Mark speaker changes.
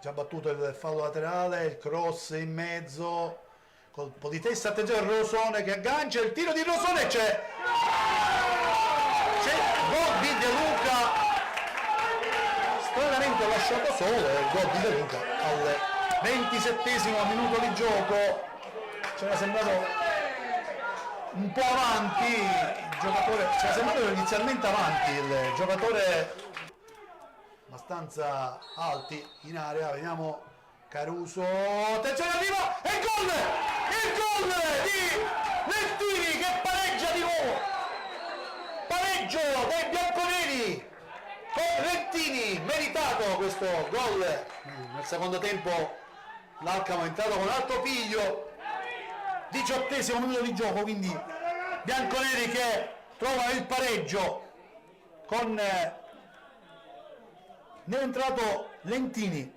Speaker 1: già battuto il fallo laterale, il cross in mezzo, colpo di testa, attenzione a Rosone che aggancia, il tiro di Rosone, c'è gol di De Luca, stranamente lasciato solo, il gol di De Luca al 27esimo minuto di gioco. C'era sembrato un po' avanti il giocatore, c'era sembrato inizialmente avanti il giocatore, abbastanza alti in area. Vediamo Caruso, attenzione, arriva e il gol di Lentini che pareggia di nuovo, pareggio dei bianconeri con Lentini, meritato questo gol. Nel secondo tempo l'Alcamo è entrato con alto piglio, 18esimo minuto di gioco, quindi bianconeri che trovano il pareggio con ne è entrato Lentini.